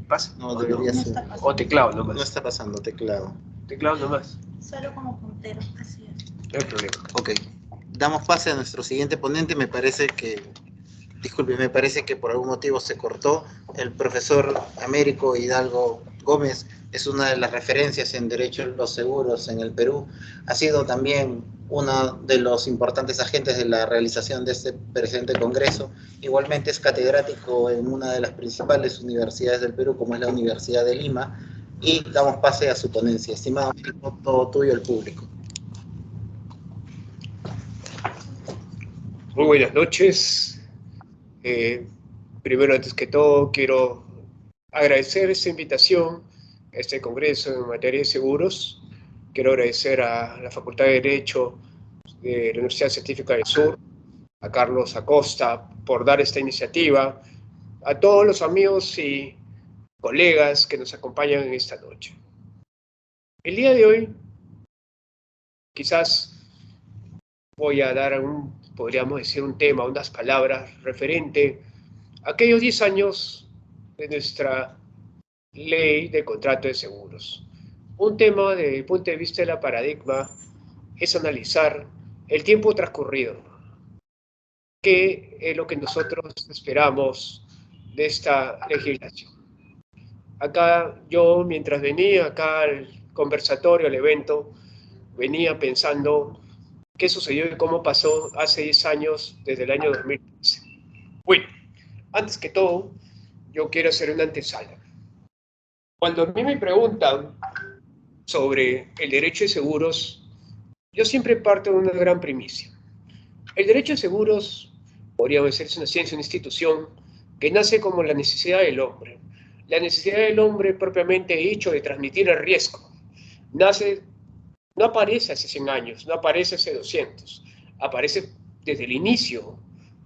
¿Pasa? No, debería ser. O teclado nomás. No está pasando, teclado. Teclado nomás. Solo como puntero, así es. No hay problema. Ok. Damos pase a nuestro siguiente ponente. Me parece que por algún motivo se cortó. El profesor Américo Hidalgo Gómez es una de las referencias en derecho a los seguros en el Perú. Ha sido también uno de los importantes agentes de la realización de este presente congreso. Igualmente es catedrático en una de las principales universidades del Perú, como es la Universidad de Lima. Y damos pase a su ponencia. Estimado Américo, todo tuyo, el público. Muy buenas noches. Primero, antes que todo, quiero agradecer esta invitación a este congreso en materia de seguros. Quiero agradecer a la Facultad de Derecho de la Universidad Científica del Sur, a Carlos Acosta, por dar esta iniciativa, a todos los amigos y colegas que nos acompañan en esta noche. El día de hoy, quizás voy a dar podríamos decir, un tema, unas palabras referente a aquellos 10 años de nuestra ley de contrato de seguros. Un tema desde el punto de vista de la paradigma es analizar el tiempo transcurrido, qué es lo que nosotros esperamos de esta legislación. Acá yo, mientras venía acá al conversatorio, al evento, venía pensando qué sucedió y cómo pasó hace 10 años, desde el año 2015. Bueno, antes que todo, yo quiero hacer una antesala. Cuando a mí me preguntan sobre el derecho de seguros, yo siempre parto de una gran primicia. El derecho de seguros, podríamos decir, es una ciencia, una institución que nace como la necesidad del hombre. La necesidad del hombre, propiamente dicho, de transmitir el riesgo. No aparece hace 100 años, no aparece hace 200. Aparece desde el inicio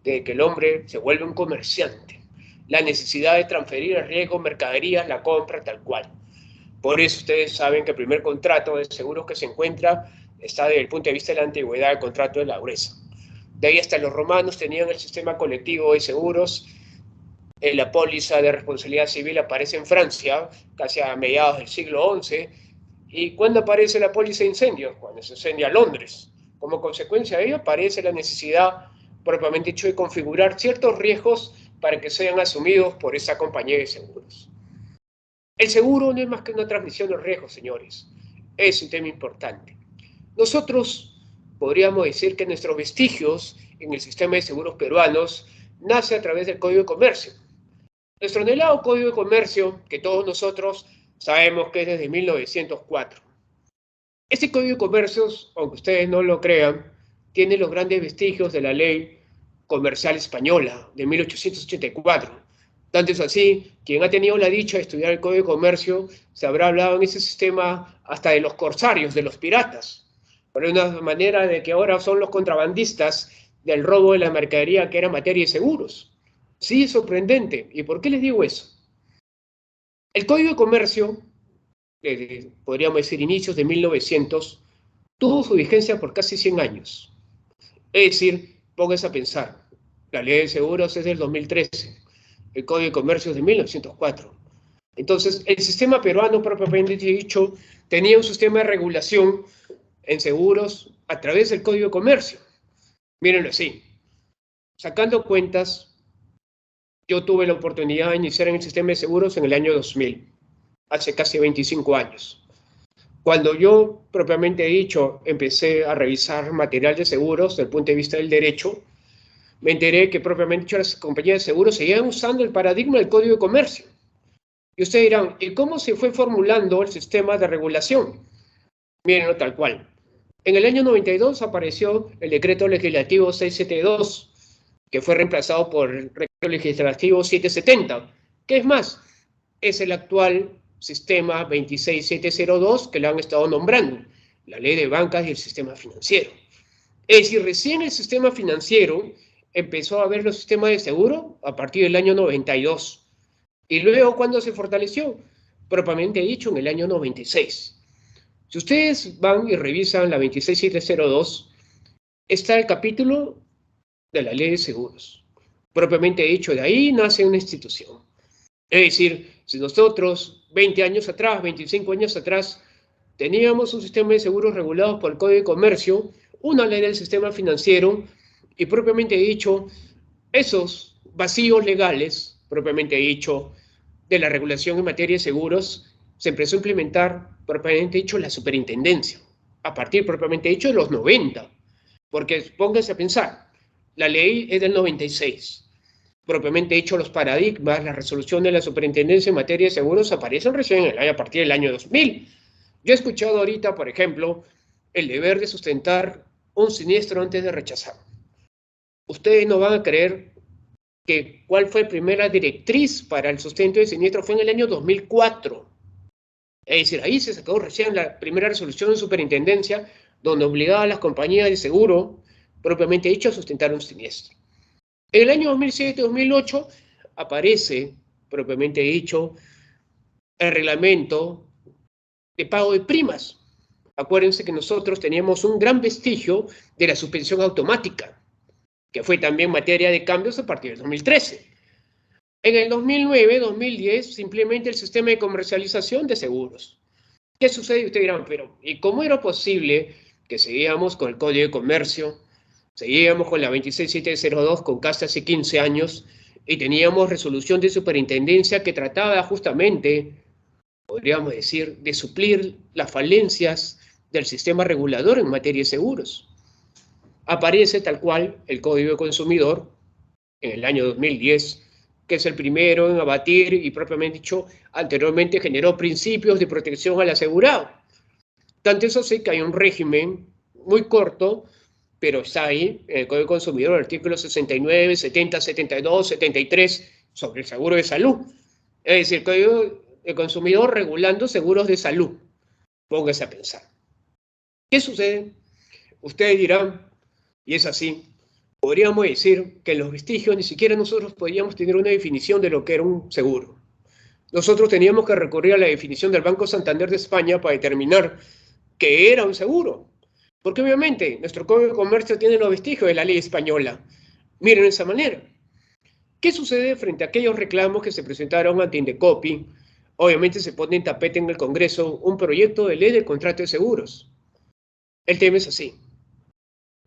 de que el hombre se vuelve un comerciante. La necesidad de transferir el riesgo, mercaderías, la compra, tal cual. Por eso ustedes saben que el primer contrato de seguros que se encuentra está desde el punto de vista de la antigüedad del contrato de la dureza. De ahí hasta los romanos tenían el sistema colectivo de seguros. La póliza de responsabilidad civil aparece en Francia, casi a mediados del siglo XI. ¿Y cuándo aparece la póliza de incendios? Cuando se incendia Londres. Como consecuencia de ello aparece la necesidad, propiamente dicho, de configurar ciertos riesgos para que sean asumidos por esa compañía de seguros. El seguro no es más que una transmisión de riesgos, señores. Es un tema importante. Nosotros podríamos decir que nuestros vestigios en el sistema de seguros peruanos nace a través del Código de Comercio. Nuestro anhelado Código de Comercio, que todos nosotros sabemos que es desde 1904. Este Código de Comercio, aunque ustedes no lo crean, tiene los grandes vestigios de la Ley Comercial Española de 1884. Tanto es así, quien ha tenido la dicha de estudiar el Código de Comercio se habrá hablado en ese sistema hasta de los corsarios, de los piratas. Por una manera de que ahora son los contrabandistas del robo de la mercadería que era materia de seguros. Sí, es sorprendente. ¿Y por qué les digo eso? El Código de Comercio, podríamos decir inicios de 1900, tuvo su vigencia por casi 100 años. Es decir, pónganse a pensar, la ley de seguros es del 2013, el Código de Comercio es de 1904. Entonces, el sistema peruano, propiamente dicho, tenía un sistema de regulación en seguros a través del Código de Comercio. Mírenlo así, sacando cuentas, yo tuve la oportunidad de iniciar en el sistema de seguros en el año 2000, hace casi 25 años. Cuando yo, propiamente dicho, empecé a revisar material de seguros desde el punto de vista del derecho, me enteré que propiamente dicho las compañías de seguros seguían usando el paradigma del Código de Comercio. Y ustedes dirán, ¿y cómo se fue formulando el sistema de regulación? Mírenlo tal cual. En el año 92 apareció el decreto legislativo 672, que fue reemplazado por el decreto legislativo 770, que es más, es el actual sistema 26702 que lo han estado nombrando, la ley de bancas y el sistema financiero. Es decir, recién el sistema financiero empezó a ver los sistemas de seguro a partir del año 92. Y luego, ¿cuándo se fortaleció? Propiamente dicho, en el año 96. Si ustedes van y revisan la 26702, está el capítulo de la ley de seguros. Propiamente dicho, de ahí nace una institución. Es decir, si nosotros 20 años atrás, 25 años atrás, teníamos un sistema de seguros regulados por el Código de Comercio, una ley del sistema financiero y propiamente dicho, esos vacíos legales, propiamente dicho, de la regulación en materia de seguros, se empezó a implementar, propiamente dicho, la superintendencia, a partir, propiamente dicho, de los 90. Porque pónganse a pensar, la ley es del 96. Propiamente dicho, los paradigmas, la resolución de la superintendencia en materia de seguros aparecen recién a partir del año 2000. Yo he escuchado ahorita, por ejemplo, el deber de sustentar un siniestro antes de rechazar. Ustedes no van a creer que cuál fue la primera directriz para el sustento de siniestro fue en el año 2004. Es decir, ahí se sacó recién la primera resolución de superintendencia donde obligaba a las compañías de seguro, propiamente dicho, a sustentar un siniestro. En el año 2007-2008 aparece, propiamente dicho, el reglamento de pago de primas. Acuérdense que nosotros teníamos un gran vestigio de la suspensión automática, que fue también materia de cambios a partir del 2013. En el 2009-2010 simplemente el sistema de comercialización de seguros. ¿Qué sucede? Ustedes dirán, pero ¿y cómo era posible que seguíamos con el Código de Comercio, seguíamos con la 26702 con casi hace 15 años y teníamos resolución de superintendencia que trataba justamente, podríamos decir, de suplir las falencias del sistema regulador en materia de seguros? Aparece tal cual el Código de Consumidor en el año 2010, que es el primero en abatir y propiamente dicho, anteriormente generó principios de protección al asegurado. Tanto eso sí que hay un régimen muy corto, pero está ahí, en el Código de Consumidor, artículos 69, 70, 72, 73, sobre el seguro de salud. Es decir, el Código de Consumidor regulando seguros de salud. Póngase a pensar. ¿Qué sucede? Ustedes dirán, y es así, podríamos decir que en los vestigios ni siquiera nosotros podíamos tener una definición de lo que era un seguro. Nosotros teníamos que recurrir a la definición del Banco Santander de España para determinar qué era un seguro. Porque obviamente nuestro Código de Comercio tiene los vestigios de la ley española. Miren de esa manera. ¿Qué sucede frente a aquellos reclamos que se presentaron ante Indecopi? Obviamente se pone en tapete en el Congreso un proyecto de ley de contrato de seguros. El tema es así.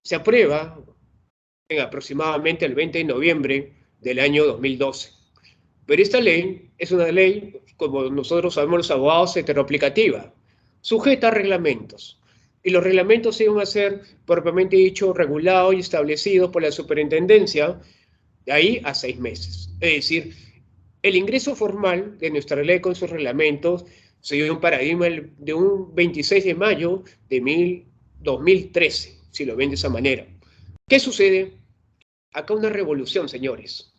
Se aprueba en aproximadamente el 20 de noviembre del año 2012. Pero esta ley es una ley, como nosotros sabemos los abogados, heteroaplicativa, sujeta a reglamentos. Y los reglamentos iban a ser, propiamente dicho, regulados y establecidos por la superintendencia de ahí a 6 meses. Es decir, el ingreso formal de nuestra ley con sus reglamentos se dio en un paradigma de un 26 de mayo de 2013, si lo ven de esa manera. ¿Qué sucede? Acá una revolución, señores.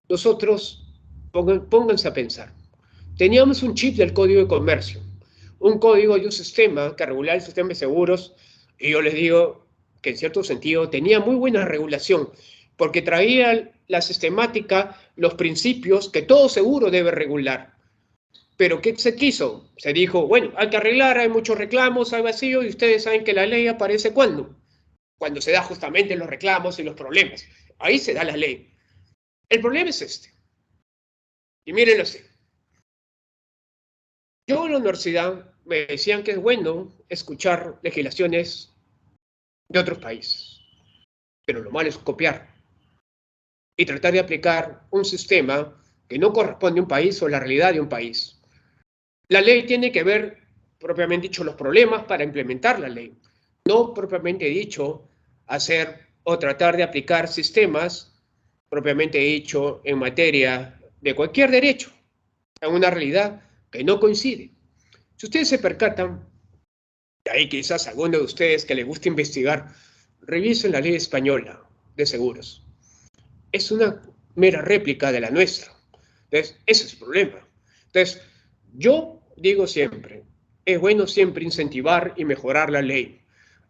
Nosotros, pónganse a pensar, teníamos un chip del Código de Comercio, un código y un sistema que regulaba el sistema de seguros, y yo les digo que en cierto sentido tenía muy buena regulación, porque traía la sistemática, los principios que todo seguro debe regular. Pero ¿qué se quiso? Se dijo, bueno, hay que arreglar, hay muchos reclamos, hay vacío, y ustedes saben que la ley aparece ¿cuándo? Cuando se da justamente los reclamos y los problemas. Ahí se da la ley. El problema es este. Y mírenlo así. Yo en la universidad me decían que es bueno escuchar legislaciones de otros países, pero lo malo es copiar y tratar de aplicar un sistema que no corresponde a un país o la realidad de un país. La ley tiene que ver, propiamente dicho, los problemas para implementar la ley, no propiamente dicho hacer o tratar de aplicar sistemas, propiamente dicho, en materia de cualquier derecho, en una realidad que no coincide. Si ustedes se percatan, de ahí quizás a alguno de ustedes que les gusta investigar, revisen la ley española de seguros. Es una mera réplica de la nuestra. Entonces, ese es el problema. Entonces, yo digo siempre, es bueno siempre incentivar y mejorar la ley,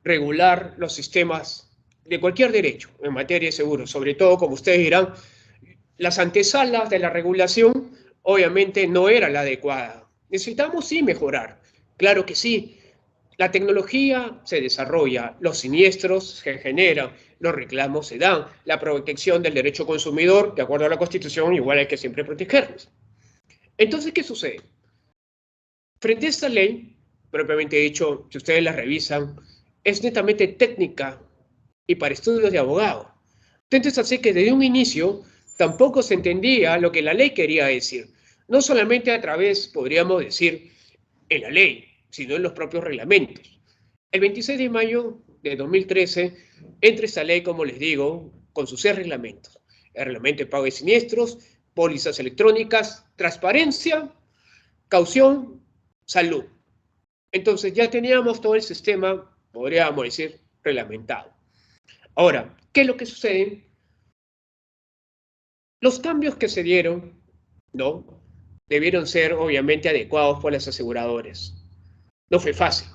regular los sistemas de cualquier derecho en materia de seguros, sobre todo, como ustedes dirán, las antesalas de la regulación obviamente no era la adecuada. Necesitamos sí mejorar, claro que sí. La tecnología se desarrolla, los siniestros se generan, los reclamos se dan, la protección del derecho consumidor, de acuerdo a la Constitución, igual hay que siempre protegerlos. Entonces, ¿qué sucede? Frente a esta ley, propiamente dicho, si ustedes la revisan, es netamente técnica y para estudios de abogado. Entonces, así que desde un inicio tampoco se entendía lo que la ley quería decir. No solamente a través, podríamos decir, en la ley, sino en los propios reglamentos. El 26 de mayo de 2013 entra esta ley, como les digo, con sus 6 reglamentos. El reglamento de pago de siniestros, pólizas electrónicas, transparencia, caución, salud. Entonces ya teníamos todo el sistema, podríamos decir, reglamentado. Ahora, ¿qué es lo que sucede? Los cambios que se dieron, ¿no? Debieron ser obviamente adecuados por las aseguradoras. No fue fácil.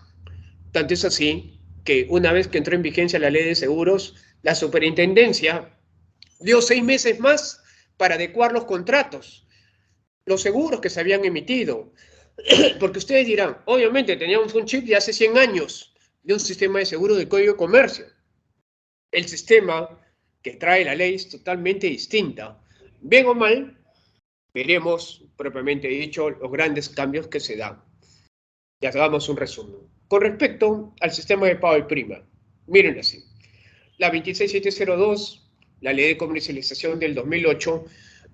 Tanto es así que una vez que entró en vigencia la ley de seguros, la superintendencia dio 6 meses más para adecuar los contratos, los seguros que se habían emitido. Porque ustedes dirán, obviamente teníamos un chip de hace 100 años de un sistema de seguro del Código de Comercio. El sistema que trae la ley es totalmente distinta. Bien o mal, veremos, propiamente dicho, los grandes cambios que se dan. Y hagamos un resumen. Con respecto al sistema de pago de prima, miren así. La 26702, la ley de comercialización del 2008,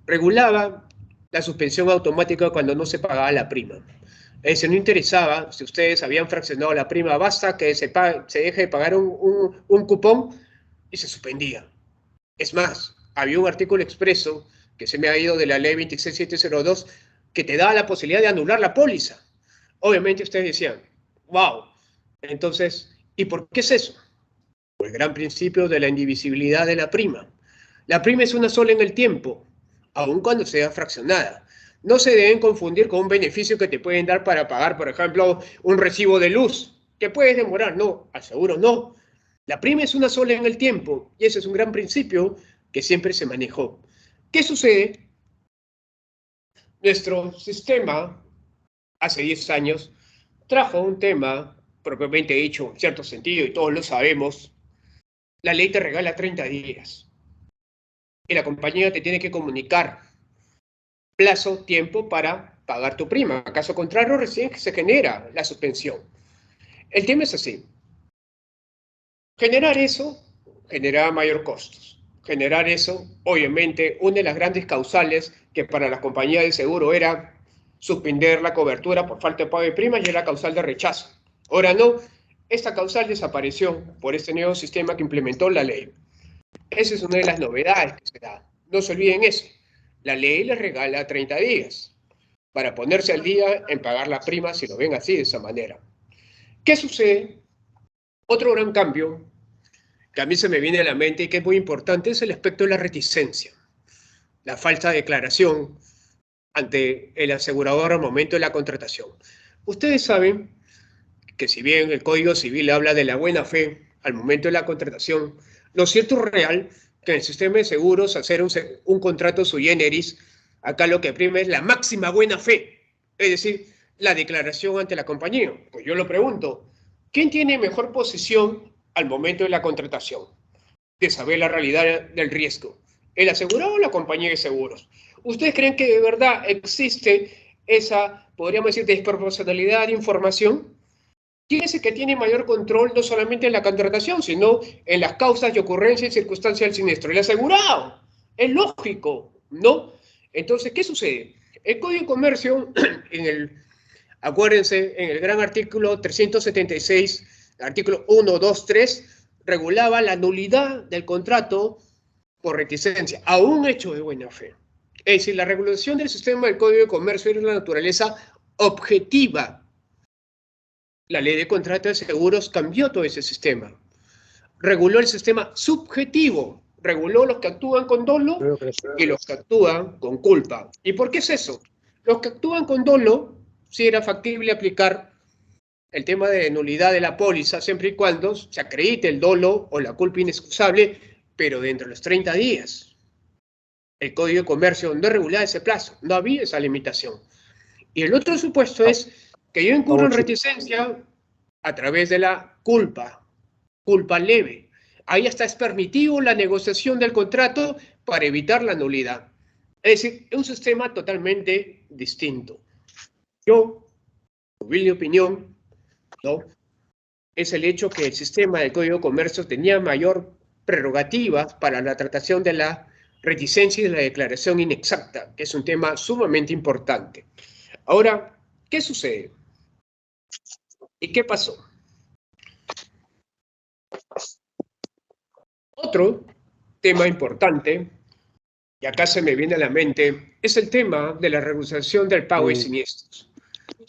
regulaba la suspensión automática cuando no se pagaba la prima. Es decir, no interesaba si ustedes habían fraccionado la prima, basta que se deje de pagar un cupón y se suspendía. Es más, había un artículo expreso que se me ha ido de la ley 26702 que te daba la posibilidad de anular la póliza. Obviamente ustedes decían, wow, entonces, ¿y por qué es eso? Por el gran principio de la indivisibilidad de la prima. La prima es una sola en el tiempo, aun cuando sea fraccionada. No se deben confundir con un beneficio que te pueden dar para pagar, por ejemplo, un recibo de luz, que puedes demorar. No, al seguro no. La prima es una sola en el tiempo, y ese es un gran principio que siempre se manejó. ¿Qué sucede? Nuestro sistema, hace 10 años, trajo un tema, propiamente dicho, en cierto sentido, y todos lo sabemos. La ley te regala 30 días y la compañía te tiene que comunicar plazo, tiempo para pagar tu prima. Caso contrario, recién se genera la suspensión. El tema es así. Generar eso generaba mayor costos. Generar eso, obviamente, una de las grandes causales que para las compañías de seguro era suspender la cobertura por falta de pago de prima y era causal de rechazo. Ahora no, esta causal desapareció por este nuevo sistema que implementó la ley. Esa es una de las novedades que se da. No se olviden eso. La ley les regala 30 días para ponerse al día en pagar la prima si lo ven así, de esa manera. ¿Qué sucede? Otro gran cambio que a mí se me viene a la mente y que es muy importante es el aspecto de la reticencia, la falta de declaración ante el asegurador al momento de la contratación. Ustedes saben que si bien el Código Civil habla de la buena fe al momento de la contratación, lo cierto es real que en el sistema de seguros hacer un contrato sui generis, acá lo que prima es la máxima buena fe, es decir, la declaración ante la compañía. Pues yo lo pregunto, ¿quién tiene mejor posición al momento de la contratación? De saber la realidad del riesgo. ¿El asegurado o la compañía de seguros? ¿Ustedes creen que de verdad existe esa, podríamos decir, desproporcionalidad de información? ¿Quién es el que tiene mayor control no solamente en la contratación, sino en las causas y ocurrencias y circunstancias del siniestro? El asegurado. Es lógico, ¿no? Entonces, ¿qué sucede? El Código de Comercio, acuérdense, en el gran artículo 376, artículo 1, 2, 3, regulaba la nulidad del contrato por reticencia a un hecho de buena fe. Es decir, la regulación del sistema del Código de Comercio era de la naturaleza objetiva. La ley de contratos de seguros cambió todo ese sistema. Reguló el sistema subjetivo, reguló los que actúan con dolo y los que actúan con culpa. ¿Y por qué es eso? Los que actúan con dolo, sí era factible aplicar el tema de nulidad de la póliza, siempre y cuando se acredite el dolo o la culpa inexcusable, pero dentro de los 30 días. El Código de Comercio no regulaba ese plazo, no había esa limitación. Y el otro supuesto es que yo incurro en reticencia a través de la culpa leve. Ahí hasta es permitido la negociación del contrato para evitar la nulidad. Es decir, es un sistema totalmente distinto. Yo, humilde opinión, ¿no?, es el hecho que el sistema del Código de Comercio tenía mayor prerrogativas para la tratación de la reticencia y de la declaración inexacta, que es un tema sumamente importante. Ahora, ¿qué sucede? ¿Y qué pasó? Otro tema importante, y acá se me viene a la mente, es el tema de la regulación del pago de siniestros.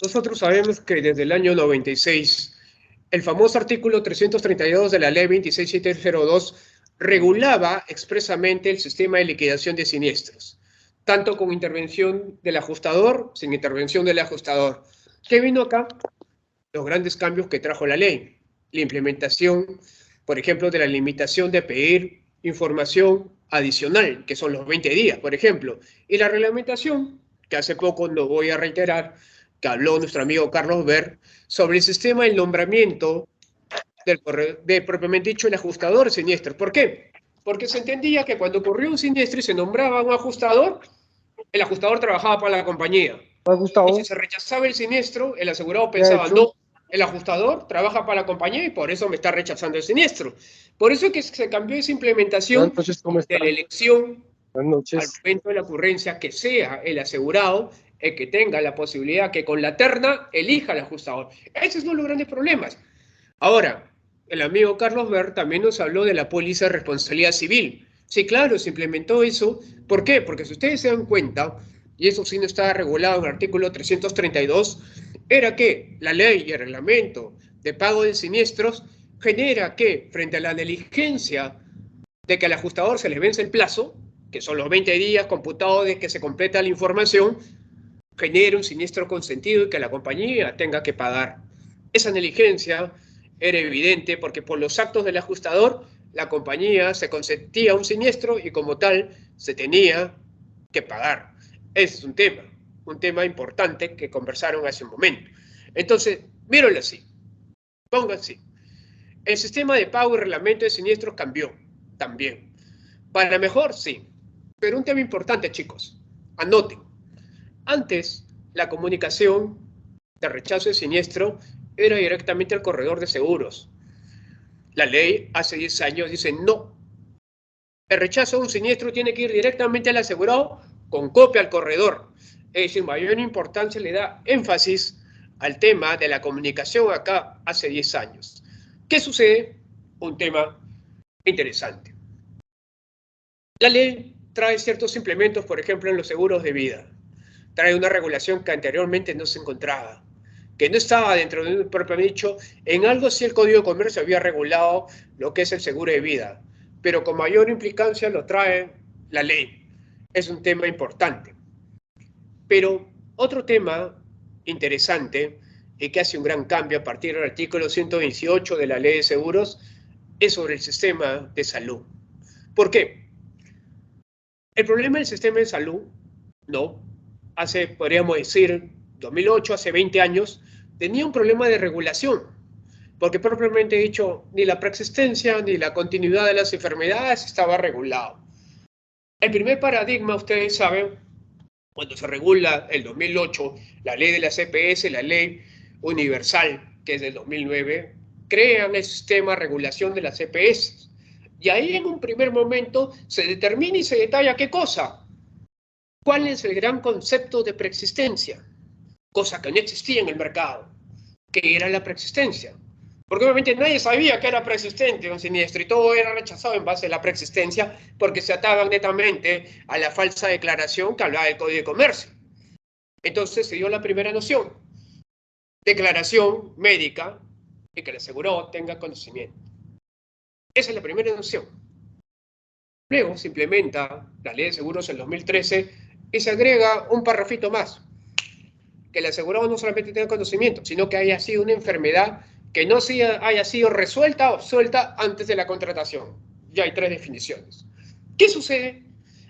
Nosotros sabemos que desde el año 96, el famoso artículo 332 de la ley 26702 regulaba expresamente el sistema de liquidación de siniestros, tanto con intervención del ajustador, sin intervención del ajustador. ¿Qué vino acá? Los grandes cambios que trajo la ley. La implementación, por ejemplo, de la limitación de pedir información adicional, que son los 20 días, por ejemplo. Y la reglamentación, que hace poco no voy a reiterar, que habló nuestro amigo Carlos Ver, sobre el sistema del nombramiento de propiamente dicho el ajustador siniestro. ¿Por qué? Porque se entendía que cuando ocurrió un siniestro y se nombraba un ajustador, el ajustador trabajaba para la compañía. Y si se rechazaba el siniestro, el asegurado pensaba, no, el ajustador trabaja para la compañía y por eso me está rechazando el siniestro. Por eso es que se cambió esa implementación de la elección al momento de la ocurrencia, que sea el asegurado el que tenga la posibilidad que con la terna elija al ajustador. Ese es uno de los grandes problemas. Ahora, el amigo Carlos Ver también nos habló de la póliza de responsabilidad civil. Sí, claro, se implementó eso. ¿Por qué? Porque si ustedes se dan cuenta, y eso sí no está regulado en el artículo 332, era que la ley y el reglamento de pago de siniestros genera que, frente a la negligencia de que al ajustador se le vence el plazo, que son los 20 días computados de que se completa la información, genera un siniestro consentido y que la compañía tenga que pagar. Esa negligencia era evidente porque por los actos del ajustador la compañía se consentía un siniestro y como tal se tenía que pagar. Ese es un tema importante que conversaron hace un momento. Entonces, mírenlo así, pónganse. El sistema de pago y reglamento de siniestros cambió también. Para mejor, sí. Pero un tema importante, chicos, anoten. Antes, la comunicación de rechazo de siniestro era directamente al corredor de seguros. La ley hace 10 años dice no. El rechazo de un siniestro tiene que ir directamente al asegurado con copia al corredor. Es decir, mayor importancia le da énfasis al tema de la comunicación acá hace 10 años. ¿Qué sucede? Un tema interesante. La ley trae ciertos implementos, por ejemplo, en los seguros de vida. Trae una regulación que anteriormente no se encontraba, que no estaba dentro de un propio nicho. En algo sí el Código de Comercio había regulado lo que es el seguro de vida, pero con mayor implicancia lo trae la ley. Es un tema importante. Pero otro tema interesante y que hace un gran cambio a partir del artículo 128 de la Ley de Seguros es sobre el sistema de salud. ¿Por qué? El problema del sistema de salud, ¿no?, hace, podríamos decir, 2008, hace 20 años, tenía un problema de regulación, porque propiamente dicho, ni la preexistencia ni la continuidad de las enfermedades estaba regulado. El primer paradigma, ustedes saben, cuando se regula el 2008, la ley de la CPS, la ley universal, que es del 2009, crean el sistema de regulación de las CPS. Y ahí en un primer momento se determina y se detalla qué cosa. ¿Cuál es el gran concepto de preexistencia? Cosa que no existía en el mercado, que era la preexistencia. Porque obviamente nadie sabía que era preexistente un siniestro y todo era rechazado en base a la preexistencia porque se ataban netamente a la falsa declaración que hablaba del Código de Comercio. Entonces se dio la primera noción, declaración médica y que el asegurado tenga conocimiento. Esa es la primera noción. Luego se implementa la Ley de Seguros en 2013 y se agrega un parrafito más, que el asegurado no solamente tenga conocimiento, sino que haya sido una enfermedad que no haya sido resuelta o absuelta antes de la contratación. Ya hay 3 definiciones. ¿Qué sucede?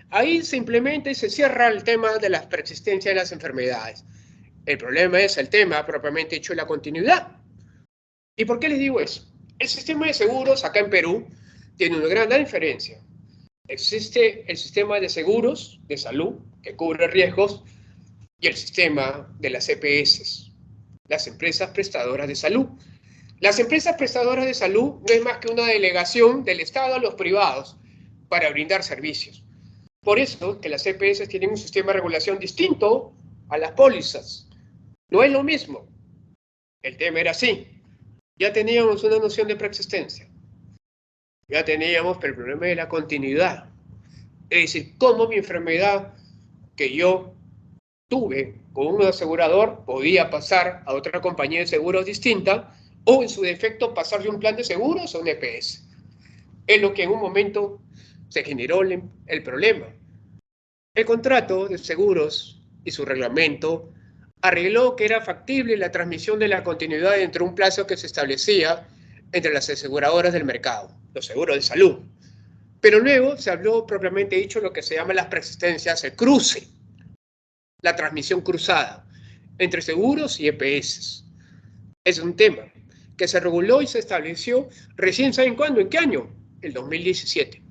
Ahí se implementa y se cierra el tema de la preexistencia de las enfermedades. El problema es el tema propiamente dicho de la continuidad. ¿Y por qué les digo eso? El sistema de seguros acá en Perú tiene una gran diferencia. Existe el sistema de seguros de salud, que cubre riesgos, y el sistema de las EPS, las empresas prestadoras de salud. Las empresas prestadoras de salud no es más que una delegación del Estado a los privados para brindar servicios. Por eso que las EPS tienen un sistema de regulación distinto a las pólizas. No es lo mismo. El tema era así. Ya teníamos una noción de preexistencia. Ya teníamos el problema de la continuidad. Es decir, cómo mi enfermedad que yo tuve con un asegurador podía pasar a otra compañía de seguros distinta o en su defecto pasar de un plan de seguros a un EPS. Es lo que en un momento se generó el problema. El contrato de seguros y su reglamento arregló que era factible la transmisión de la continuidad dentro de un plazo que se establecía entre las aseguradoras del mercado, los seguros de salud. Pero luego se habló propiamente dicho lo que se llama las preexistencias, el cruce, la transmisión cruzada entre seguros y EPS. Es un tema que se reguló y se estableció recién, ¿saben cuándo? ¿En qué año? El 2017.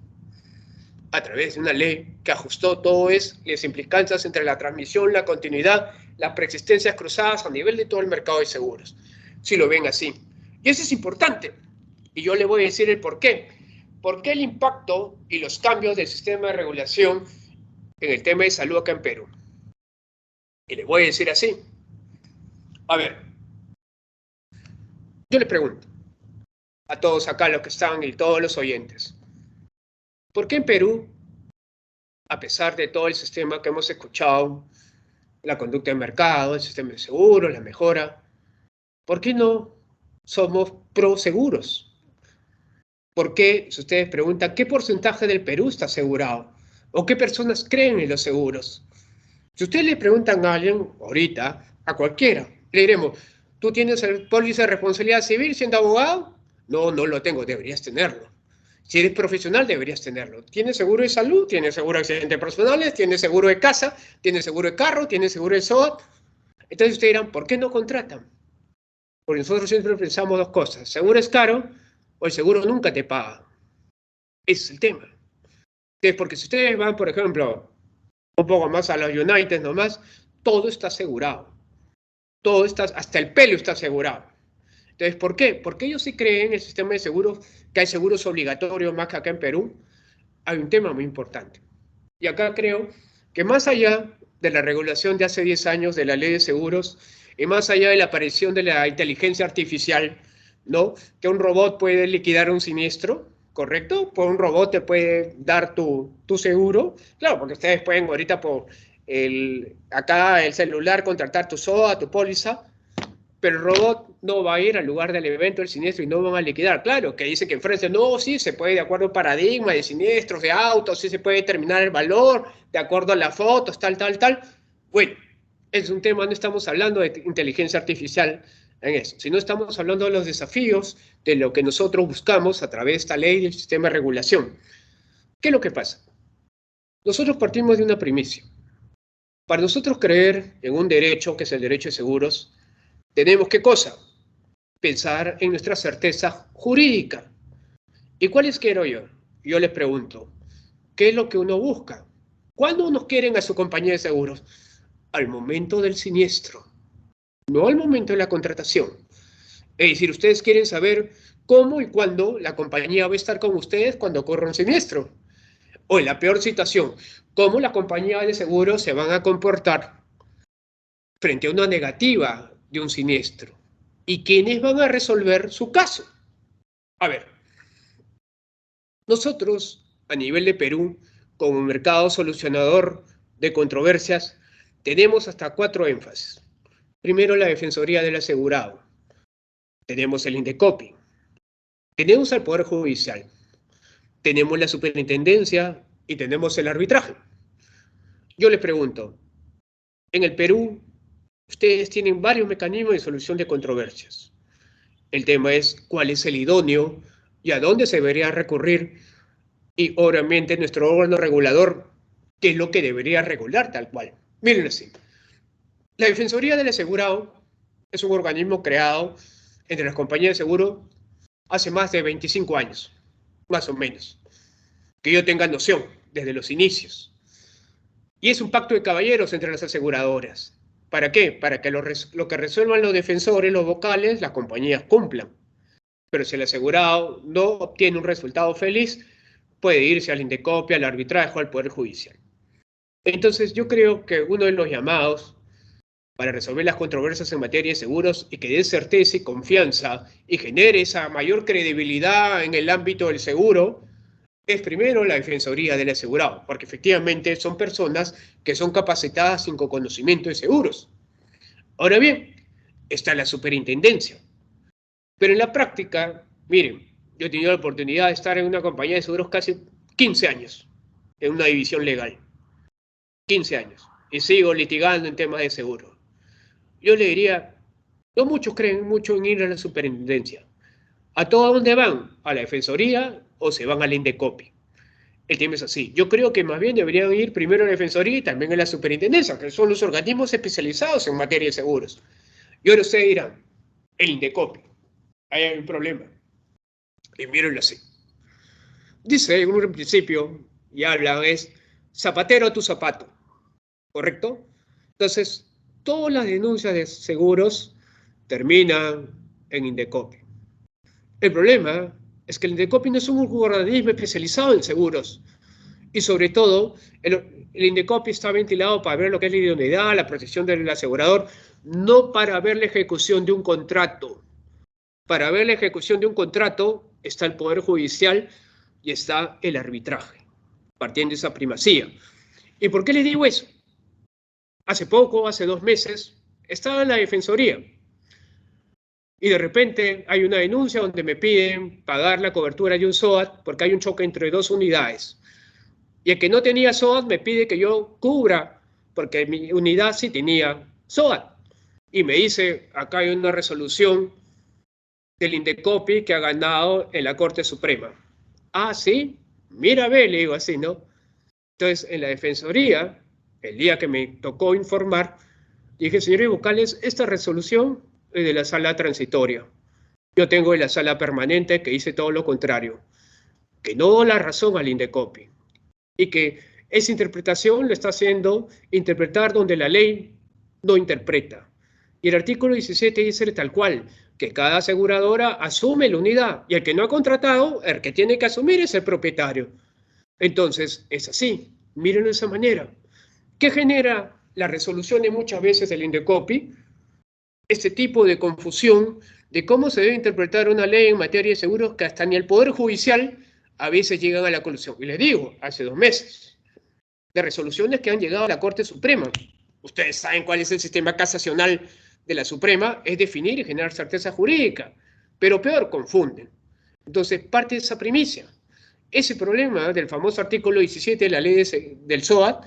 A través de una ley que ajustó todas las implicancias entre la transmisión, la continuidad, las preexistencias cruzadas a nivel de todo el mercado de seguros. Si lo ven así. Y eso es importante. Y yo le voy a decir el por qué. ¿Por qué el impacto y los cambios del sistema de regulación en el tema de salud acá en Perú? Y le voy a decir así. A ver, yo le pregunto a todos acá los que están y todos los oyentes, ¿por qué en Perú, a pesar de todo el sistema que hemos escuchado, la conducta de mercado, el sistema de seguros, la mejora, ¿por qué no somos pro seguros? ¿Por qué, si ustedes preguntan, qué porcentaje del Perú está asegurado? ¿O qué personas creen en los seguros? Si ustedes le preguntan a alguien, ahorita, a cualquiera, le diremos, ¿tú tienes el póliza de responsabilidad civil siendo abogado? No, no lo tengo, deberías tenerlo. Si eres profesional, deberías tenerlo. ¿Tienes seguro de salud? ¿Tienes seguro de accidentes personales? ¿Tienes seguro de casa? ¿Tienes seguro de carro? ¿Tienes seguro de SOAT? Entonces ustedes dirán, ¿por qué no contratan? Porque nosotros siempre pensamos dos cosas. ¿El seguro es caro o el seguro nunca te paga? Ese es el tema. Entonces, porque si ustedes van, por ejemplo, un poco más a los United nomás, todo está asegurado. Todo está, hasta el pelo está asegurado. Entonces, ¿por qué? Porque ellos sí creen en el sistema de seguros, que hay seguros obligatorios más que acá en Perú. Hay un tema muy importante. Y acá creo que más allá de la regulación de hace 10 años de la ley de seguros y más allá de la aparición de la inteligencia artificial, ¿no? Que un robot puede liquidar un siniestro, ¿correcto? Pues un robot te puede dar tu seguro. Claro, porque ustedes pueden ahorita por acá el celular contratar tu SOA, tu póliza, pero el robot no va a ir al lugar del evento del siniestro y no van a liquidar. Claro, que dice que en Francia no, sí, se puede de acuerdo al paradigma de siniestros, de autos, sí se puede determinar el valor, de acuerdo a las fotos, tal. Bueno, es un tema, no estamos hablando de inteligencia artificial en eso, sino estamos hablando de los desafíos de lo que nosotros buscamos a través de esta ley y el sistema de regulación. ¿Qué es lo que pasa? Nosotros partimos de una primicia. Para nosotros creer en un derecho, que es el derecho de seguros, tenemos ¿qué cosa? Pensar en nuestra certeza jurídica. ¿Y cuáles quiero yo? Yo les pregunto, ¿qué es lo que uno busca? ¿Cuándo uno quiere a su compañía de seguros? Al momento del siniestro, no al momento de la contratación. Es decir, ustedes quieren saber cómo y cuándo la compañía va a estar con ustedes cuando ocurra un siniestro. O en la peor situación, cómo la compañía de seguros se van a comportar frente a una negativa de un siniestro. ¿Y quiénes van a resolver su caso? A ver, nosotros, a nivel de Perú, como mercado solucionador de controversias, tenemos hasta 4 énfasis. Primero, la Defensoría del Asegurado. Tenemos el Indecopi. Tenemos al Poder Judicial. Tenemos la Superintendencia y tenemos el arbitraje. Yo les pregunto, en el Perú, ustedes tienen varios mecanismos de solución de controversias. El tema es cuál es el idóneo y a dónde se debería recurrir. Y obviamente nuestro órgano regulador, ¿qué es lo que debería regular tal cual? Miren así. La Defensoría del Asegurado es un organismo creado entre las compañías de seguro hace más de 25 años, más o menos. que yo tenga noción desde los inicios. Y es un pacto de caballeros entre las aseguradoras. ¿Para qué? Para que lo que resuelvan los defensores, los vocales, las compañías cumplan. Pero si el asegurado no obtiene un resultado feliz, puede irse al Indecopi, al arbitraje o al Poder Judicial. Entonces, yo creo que uno de los llamados para resolver las controversias en materia de seguros y que dé certeza y confianza y genere esa mayor credibilidad en el ámbito del seguro es primero la Defensoría del Asegurado, porque efectivamente son personas que son capacitadas sin conocimiento de seguros. Ahora bien, está la superintendencia. Pero en la práctica, miren, yo he tenido la oportunidad de estar en una compañía de seguros casi 15 años, en una división legal. 15 años. Y sigo litigando en temas de seguro. Yo le diría, no muchos creen mucho en ir a la superintendencia. ¿A todo dónde van? ¿A la Defensoría o se van al Indecopi? El tema es así. Yo creo que más bien deberían ir primero a la Defensoría y también a la superintendencia, que son los organismos especializados en materia de seguros. Y ahora ustedes dirán, el Indecopi. Ahí hay un problema. Y mírenlo así. Dice en un principio, y hablan, es zapatero a tu zapato. ¿Correcto? Entonces, todas las denuncias de seguros terminan en Indecopi. El problema es que el Indecopi no es un organismo especializado en seguros. Y sobre todo, el Indecopi está ventilado para ver lo que es la idoneidad, la protección del asegurador, no para ver la ejecución de un contrato. Para ver la ejecución de un contrato está el Poder Judicial y está el arbitraje, partiendo de esa primacía. ¿Y por qué les digo eso? Hace poco, hace 2 meses, estaba en la Defensoría y de repente hay una denuncia donde me piden pagar la cobertura de un SOAT porque hay un choque entre 2 unidades. Y el que no tenía SOAT me pide que yo cubra porque mi unidad sí tenía SOAT. Y me dice, acá hay una resolución del Indecopi que ha ganado en la Corte Suprema. Ah, ¿sí? Mira, ve, le digo así, ¿no? Entonces, en la Defensoría, el día que me tocó informar, dije, señores vocales, esta resolución es de la sala transitoria. Yo tengo en la sala permanente que dice todo lo contrario, que no da la razón al Indecopi y que esa interpretación lo está haciendo interpretar donde la ley no interpreta. Y el artículo 17 dice tal cual, que cada aseguradora asume la unidad y el que no ha contratado, el que tiene que asumir es el propietario. Entonces, es así. Mírenlo de esa manera. ¿Qué genera las resoluciones muchas veces del Indecopi? Este tipo de confusión de cómo se debe interpretar una ley en materia de seguros que hasta ni el Poder Judicial a veces llegan a la conclusión. Y les digo, hace 2 meses, de resoluciones que han llegado a la Corte Suprema. Ustedes saben cuál es el sistema casacional de la Suprema, es definir y generar certeza jurídica. Pero peor, confunden. Entonces, parte de esa primicia. Ese problema del famoso artículo 17 de la ley del SOAT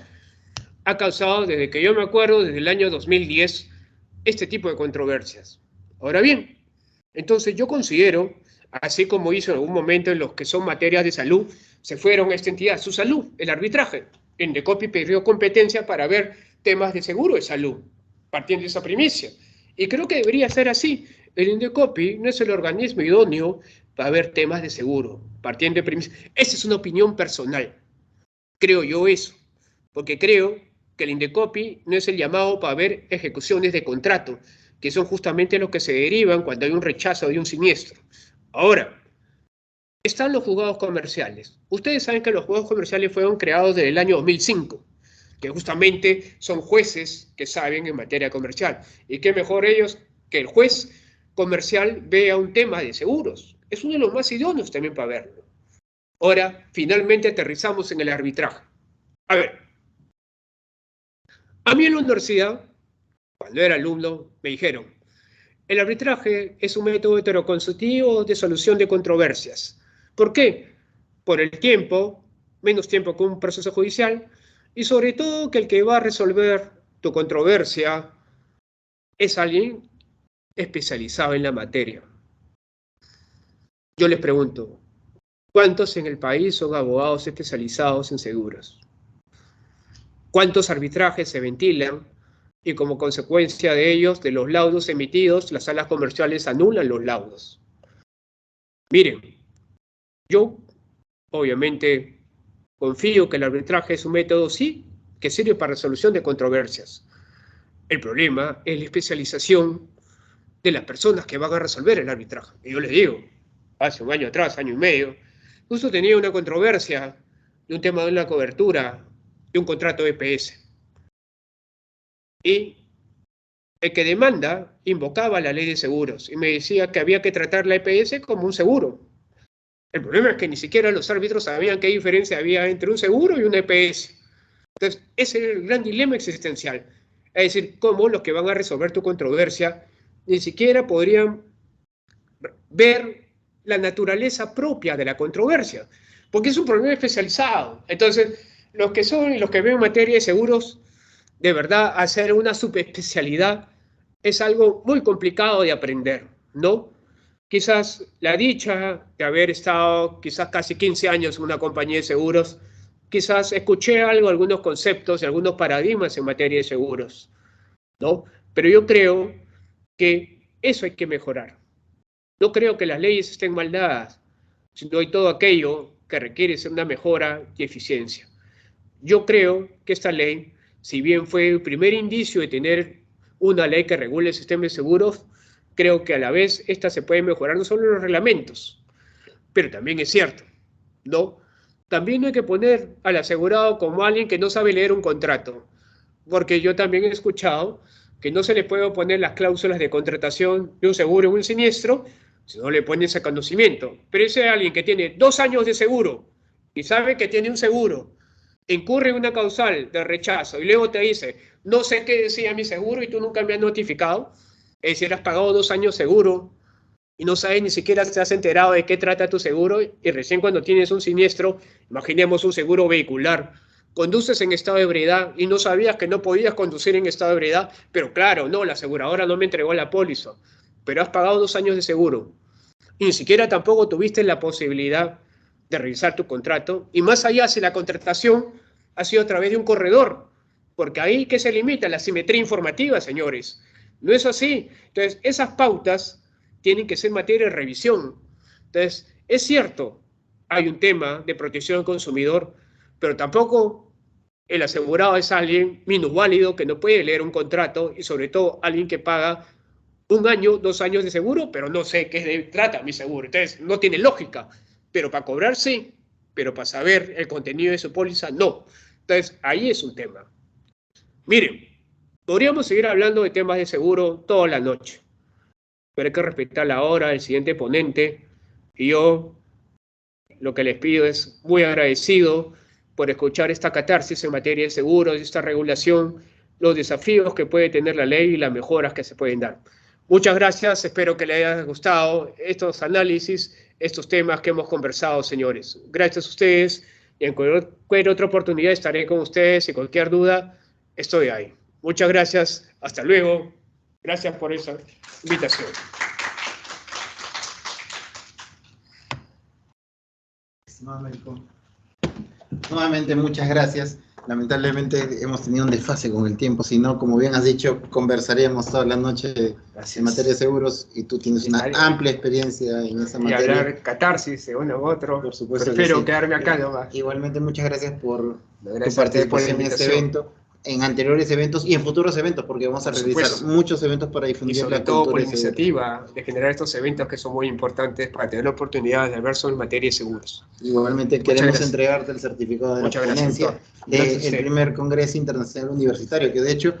ha causado, desde que yo me acuerdo, desde el año 2010, este tipo de controversias. Ahora bien, entonces yo considero, así como hizo en algún momento en los que son materias de salud, se fueron a esta entidad, su salud, el arbitraje. El Indecopi pidió competencia para ver temas de seguro de salud, partiendo de esa primicia. Y creo que debería ser así. El Indecopi no es el organismo idóneo para ver temas de seguro, partiendo de primicia. Esa es una opinión personal. Creo yo eso, porque creo que el Indecopi no es el llamado para ver ejecuciones de contrato, que son justamente los que se derivan cuando hay un rechazo de un siniestro. Ahora, están los juzgados comerciales. Ustedes saben que los juzgados comerciales fueron creados desde el año 2005, que justamente son jueces que saben en materia comercial. Y qué mejor ellos que el juez comercial vea un tema de seguros. Es uno de los más idóneos también para verlo. Ahora, finalmente aterrizamos en el arbitraje. A ver, a mí en la universidad, cuando era alumno, me dijeron, el arbitraje es un método heteroconsultivo de solución de controversias. ¿Por qué? Por el tiempo, menos tiempo que un proceso judicial, y sobre todo que el que va a resolver tu controversia es alguien especializado en la materia. Yo les pregunto, ¿cuántos en el país son abogados especializados en seguros? ¿Cuántos arbitrajes se ventilan? Y como consecuencia de ellos, de los laudos emitidos, las salas comerciales anulan los laudos. Miren, yo obviamente Confío que el arbitraje es un método, sí, que sirve para resolución de controversias. El problema es la especialización de las personas que van a resolver el arbitraje. Y yo les digo, hace un año atrás, año y medio, justo tenía una controversia de un tema de una cobertura de un contrato de EPS. Y el que demanda invocaba la ley de seguros y me decía que había que tratar la EPS como un seguro. El problema es que ni siquiera los árbitros sabían qué diferencia había entre un seguro y un EPS. Entonces, ese es el gran dilema existencial. Es decir, cómo los que van a resolver tu controversia ni siquiera podrían ver la naturaleza propia de la controversia, porque es un problema especializado. Entonces, los que son y los que ven materia de seguros, de verdad, hacer una subespecialidad es algo muy complicado de aprender, ¿no? Quizás la dicha de haber estado quizás casi 15 años en una compañía de seguros, quizás escuché algo, algunos conceptos y algunos paradigmas en materia de seguros, ¿no? Pero yo creo que eso hay que mejorar. No creo que las leyes estén mal dadas, sino hay todo aquello que requiere ser una mejora y eficiencia. Yo creo que esta ley, si bien fue el primer indicio de tener una ley que regule el sistema de seguros, creo que a la vez esta se puede mejorar no solo en los reglamentos, pero también es cierto, ¿no? También no hay que poner al asegurado como alguien que no sabe leer un contrato, porque yo también he escuchado que no se le puede poner las cláusulas de contratación de un seguro o un siniestro si no le ponen ese conocimiento. Pero ese alguien que tiene 2 años de seguro y sabe que tiene un seguro, incurre en una causal de rechazo y luego te dice, no sé qué decía mi seguro y tú nunca me has notificado, es decir, has pagado 2 años seguro y no sabes ni siquiera te has enterado de qué trata tu seguro y recién cuando tienes un siniestro, imaginemos un seguro vehicular, conduces en estado de ebriedad y no sabías que no podías conducir en estado de ebriedad, pero claro, no, la aseguradora no me entregó la póliza, pero has pagado 2 años de seguro y ni siquiera tampoco tuviste la posibilidad de revisar tu contrato y más allá si la contratación ha sido a través de un corredor, porque ahí que se limita la simetría informativa, señores. No es así. Entonces, esas pautas tienen que ser materia de revisión. Entonces, es cierto, hay un tema de protección al consumidor, pero tampoco el asegurado es alguien minusválido que no puede leer un contrato y sobre todo alguien que paga 1 año, 2 años de seguro, pero no sé qué trata mi seguro. Entonces, no tiene lógica. Pero para cobrar sí, pero para saber el contenido de su póliza no. Entonces, ahí es un tema. Miren, podríamos seguir hablando de temas de seguro toda la noche, pero hay que respetar la hora del siguiente ponente y yo lo que les pido es muy agradecido por escuchar esta catarsis en materia de seguros, esta regulación, los desafíos que puede tener la ley y las mejoras que se pueden dar. Muchas gracias, espero que les haya gustado estos análisis, estos temas que hemos conversado, señores. Gracias a ustedes y en cualquier otra oportunidad estaré con ustedes y cualquier duda estoy ahí. Muchas gracias, hasta luego. Gracias por esa invitación. Nuevamente, muchas gracias. Lamentablemente hemos tenido un desfase con el tiempo, si no, como bien has dicho, conversaríamos toda la noche en materia de seguros y tú tienes una amplia experiencia en esa materia. Y hablar catarsis de uno u otro. Por supuesto. Prefiero sí. quedarme acá nomás. Igualmente, muchas gracias por Gracias tu participación en este evento, en anteriores eventos y en futuros eventos, porque vamos a realizar muchos eventos para difundir y sobre la todo cultura por la iniciativa de generar estos eventos que son muy importantes para tener la oportunidad de ver sobre materia de seguros. Igualmente queremos entregarte el certificado de la ponencia del primer Congreso Internacional Universitario, que de hecho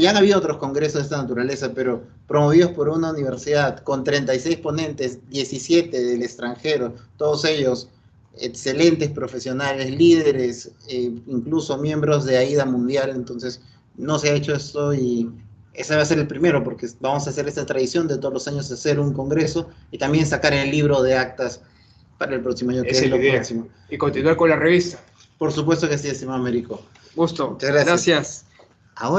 ya han habido otros congresos de esta naturaleza, pero promovidos por una universidad con 36 ponentes, 17 del extranjero, todos ellos excelentes profesionales, líderes, incluso miembros de AIDA Mundial. Entonces no se ha hecho esto y ese va a ser el primero, porque vamos a hacer esta tradición de todos los años hacer un congreso y también sacar el libro de actas para el próximo año, que es lo próximo. Y continuar con la revista. Por supuesto que sí, estimado Américo. Gusto. Muchas gracias. Gracias. Ahora